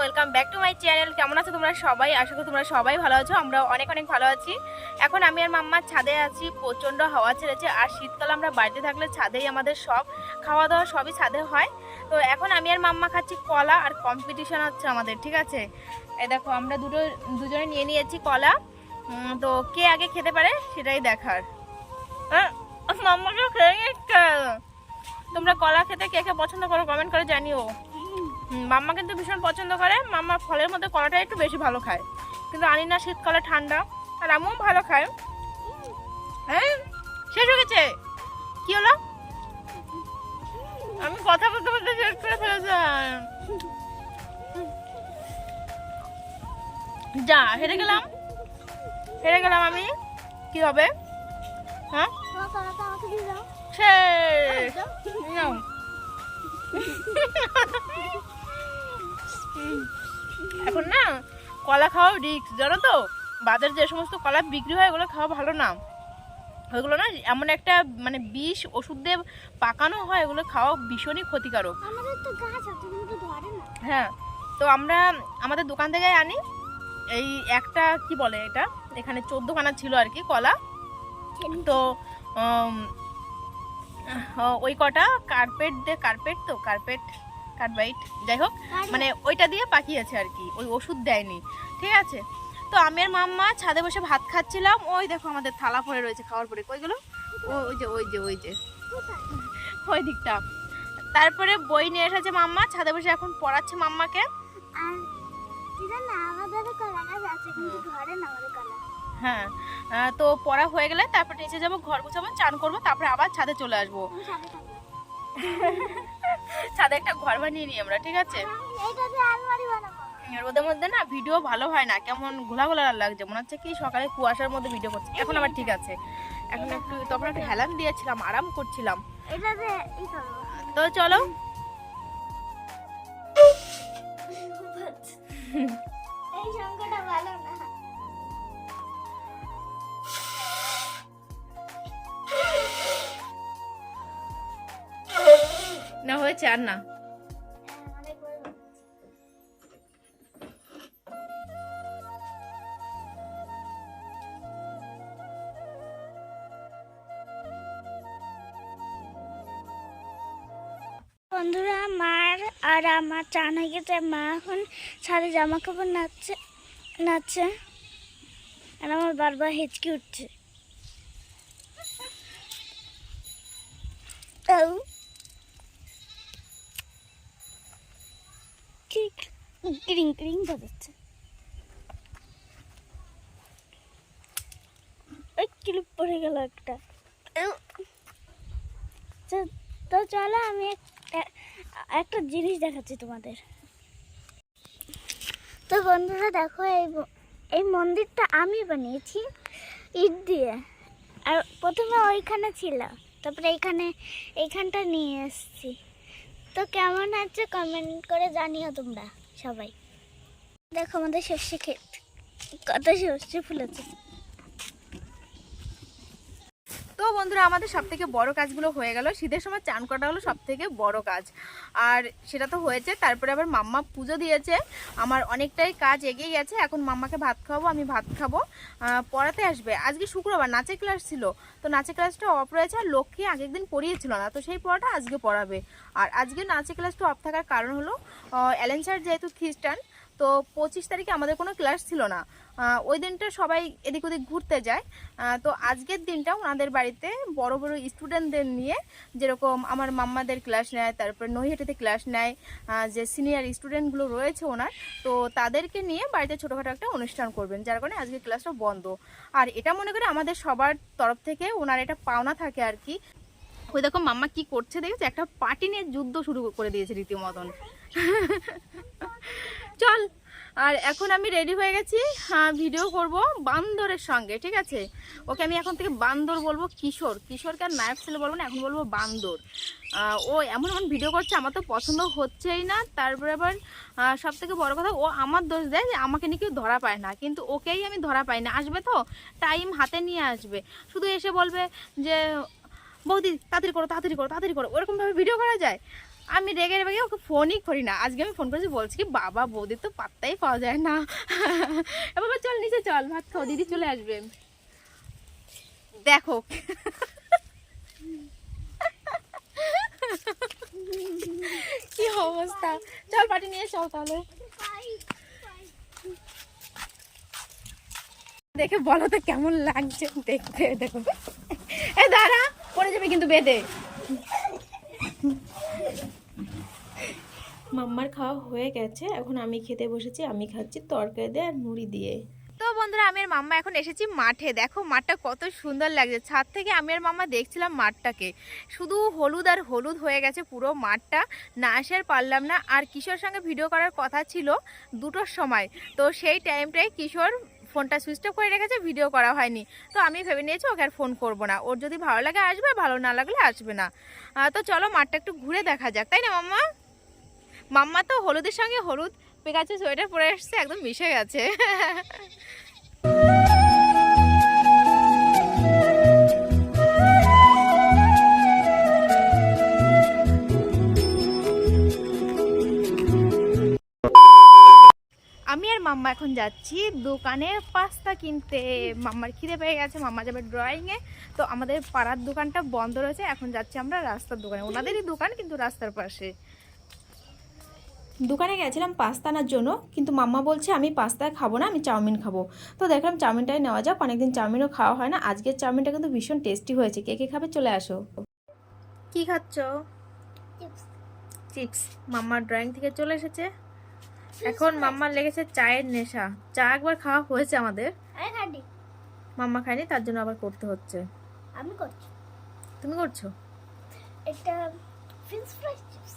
Welcome back to my channel. কেমন আছো তোমরা সবাই? আশা করি তোমরা সবাই ভালো আছো। আমরা অনেক অনেক ভালো আছি। এখন আমি আর মাম্মা ছাদে আছি, প্রচণ্ড হাওয়া ছেড়েছে। আর শীতকালে আমরা বাড়িতে থাকলে ছাদেই আমাদের সব খাওয়া দাওয়া সবই ছাদে হয়। তো এখন আমি আর মাম্মা খাচ্ছি কলা, আর কম্পিটিশন হচ্ছে আমাদের, ঠিক আছে? এই দেখো আমরা দুজনে নিয়ে নিয়েছি কলা। তো কে আগে খেতে পারে সেটাই দেখার। মাম্মাকে খেয়ে নিচ্ছে। তোমরা কলা খেতে কে কে পছন্দ করো কমেন্ট করে জানিও। মাম্মা কিন্তু ভীষণ পছন্দ করে। মাম্মা ফলের মধ্যে কলাটা একটু বেশি ভালো খায়, কিন্তু আনি না শীতকালে ঠান্ডা। আর আমিও ভালো খায়। হ্যাঁ, শেষ হয়ে গেছে। কি হলো? আমি কথা বলতে বলতে শেষ করে ফেলেছি। যা, হেরে গেলাম আমি। কি হবে? হ্যাঁ, শেষ। এখন না কলা খাওয়া রিস্ক, জানো তো? বাজারে যে সমস্ত কলা বিক্রি হয় ওগুলো খাওয়া ভালো না। ওইগুলো না এমন একটা মানে বিষ ওষুধ দিয়ে পাকানো হয়, ওগুলো খাওয়া ভীষণই ক্ষতিকারক। হ্যাঁ, তো আমরা আমাদের দোকান থেকে আনি। এই একটা কি বলে এটা, এখানে 14খানা ছিল আর কি কলা। তো ওই কটা কার্বাইট যাই হোক, মানে ওইটা দিয়ে পাকিয়েছে আর কি, ওই ওষুধ দেয়নি, ঠিক আছে? তো আমি আর মাম্মা ছাদে বসে ভাত খাচ্ছিলাম। ওই দেখো আমাদের থালা পড়ে রয়েছে খাওয়ার পরে। কইগুলো? ওই যে ওই দিকটা। তারপরে বই নিয়ে এসেছে মাম্মা, ছাদে বসে এখন পড়াচ্ছে মাম্মাকে। হ্যাঁ, তো পড়া হয়ে গেলে তারপর নিচে যাবো, ঘর গুছাবো, চান করবো, তারপরে আবার ছাদে চলে আসবো। ছাদে একটা ঘর বানিয়ে নিই আমরা, ঠিক আছে? রোদের মধ্যে না ভিডিও ভালো হয় না, কেমন ঘোলা ঘোলা লাগছে, মনে হচ্ছে কি সকালে কুয়াশার মধ্যে ভিডিও করছি। এখন আবার ঠিক আছে। এখন তখন একটু হেলান দিয়েছিলাম, আরাম করছিলাম। তো চলো। না হয়েছে আর না। বন্ধুরা, মার আর আমার চান হয়ে গেছে। মা এখন ছাদে জামা কাপড় নাচছে আর আমার বারবার হেঁচকি উঠছে। ক্রিং ক্রিং বাজাচ্ছে। ওই ক্লিপ পড়ে গেল একটা। তো চলো আমি একটা জিনিস দেখাচ্ছি তোমাদের। তো বন্ধুরা দেখো, এই মন্দিরটা আমি বানিয়েছি ইট দিয়ে। আর প্রথমে ওইখানে ছিল, তারপরে এইখানটা নিয়ে এসেছি। তো কেমন আছে কমেন্ট করে জানিও তোমরা সবাই। দেখো আমাদের সর্ষে ক্ষেত, কত সর্ষে ফুলেছে। তো বন্ধুরা, আমাদের সব থেকে বড় কাজগুলো হয়ে গেল। শীতের সময় চান করাটা হলো সব থেকে বড় কাজ, আর সেটা তো হয়েছে। তারপরে আবার মাম্মা পুজো দিয়েছে। আমার অনেকটাই কাজ এগিয়ে গেছে। এখন মাম্মাকে ভাত খাওয়াবো, আমি ভাত খাবো, পড়াতে আসবে। আজকে শুক্রবার, নাচের ক্লাস ছিল, তো নাচের ক্লাসটা অফ রয়েছে। আর লক্ষ্মী আগের দিন পড়িয়েছিল না, তো সেই পড়াটা আজকে পড়াবে। আর আজকে নাচের ক্লাসটা অফ থাকার কারণ হলো অ্যালেন স্যার যেহেতু খ্রিস্টান, তো 25 তারিখে আমাদের কোনো ক্লাস ছিল না। ওই দিনটা সবাই এদিক ওদিক ঘুরতে যায়। তো আজকের দিনটা ওনাদের বাড়িতে বড় বড় স্টুডেন্টদের নিয়ে, যেরকম আমার মাম্মাদের ক্লাস নেয়, তারপর নৈহাটিতে ক্লাস নেয়, যে সিনিয়র স্টুডেন্টগুলো রয়েছে ওনার, তো তাদেরকে নিয়ে বাড়িতে ছোটোখাটো একটা অনুষ্ঠান করবেন, যার কারণে আজকে ক্লাসটা বন্ধ। আর এটা মনে করি আমাদের সবার তরফ থেকে ওনার এটা পাওনা থাকে আর কি। ওই দেখো মাম্মা কি করছে দেখেছে, একটা পার্টি নিয়ে যুদ্ধ শুরু করে দিয়েছে রীতিমতন। চল, আর এখন আমি রেডি হয়ে গেছি, ভিডিও করব বান্দরের সঙ্গে, ঠিক আছে? ওকে আমি এখন থেকে বান্দর বলবো। কিশোরকে আর নায়ক ছেলে বলবো না, এখন বলবো বান্দর। ও এমন ভিডিও করছে, আমার তো পছন্দ হচ্ছেই না। তারপরে আবার সব থেকে বড় কথা, ও আমার দোষ দেয় যে আমাকে নিয়ে কেউ ধরা পায় না, কিন্তু ওকেই আমি ধরা পাই না। আসবে তো টাইম হাতে নিয়ে আসবে, শুধু এসে বলবে যে বৌদি তাড়াতাড়ি করো, ওরকমভাবে ভিডিও করা যায়? আমি রেগে রেগে ওকে ফোনই করি না। আজকে আমি ফোন করেছি, বলছি কি বাবা বৌদির তো পাত্তাই পাওয়া যায় না। বাবা চল নিচে চল, ভাত খাও, দিদি চলে আসবে। দেখো কি অবস্থা। চল পাটি নিয়ে এসো তাহলে। দেখে বলো তো কেমন লাগছে দেখতে। দেখো এ দাঁড়া, পড়ে যাবে কিন্তু বেঁধে। মাম্মার খাওয়া হয়ে গেছে, এখন আমি খেতে বসেছি। আমি খাচ্ছি তরকারি দিয়ে আর মুড়ি দিয়ে। তো বন্ধুরা, আমি আর মাম্মা এখন এসেছি মাঠে। দেখো মাঠটা কত সুন্দর লাগছে। ছাদ থেকে আমি আর মাম্মা দেখছিলাম মাঠটাকে, শুধু হলুদ আর হলুদ হয়ে গেছে পুরো মাঠটা। না আসার পারলাম না। আর কিশোর সঙ্গে ভিডিও করার কথা ছিল 2টোর সময়, তো সেই টাইমটাই কিশোর ফোনটা সুইচ অফ করে রেখেছে, ভিডিও করা হয়নি। তো আমি ভেবে নিয়েছি ওকে আর ফোন করবো না, ওর যদি ভালো লাগে আসবে, ভালো না লাগলে আসবে না। তো চলো মাঠটা একটু ঘুরে দেখা যাক, তাই না মাম্মা? মাম্মা তো হলুদের সঙ্গে হলুদ পেকাচ্ছে সোয়েটার পরে এসছে, একদম মিশে গেছে। আমি আর মাম্মা এখন যাচ্ছি দোকানে পাস্তা কিনতে। মাম্মার খিদে পেয়ে গেছে, মাম্মা যাবে ড্রয়িংয়ে। তো আমাদের পাড়ার দোকানটা বন্ধ রয়েছে, এখন যাচ্ছি আমরা রাস্তার দোকানে। ওনাদেরই দোকান কিন্তু রাস্তার পাশে। দোকানে গেছিলাম পাস্তা আনার জন্য, কিন্তু মাম্মা বলছে আমি পাস্তা খাবো না, আমি চাউমিন খাবো। তো দেখলাম চাউমিনটাই নেওয়া যাক, অনেকদিন চাউমিনও খাওয়া হয় না। আজকের চাউমিনটা কিন্তু ভীষণ টেস্টি হয়েছে। কে কে খাবে চলে আসো। কি খাচ্ছ? চিপস। মাম্মা ড্রয়িং থেকে চলে এসেছে, এখন মাম্মার লেগেছে চায়ের নেশা। চা একবার খাওয়া হয়েছে আমাদের, মাম্মা খায়নি, তার জন্য আবার করতে হচ্ছে। আমি করছি। তুমি করছো? এটা ফ্রেঞ্চ ফ্রাই চিপস।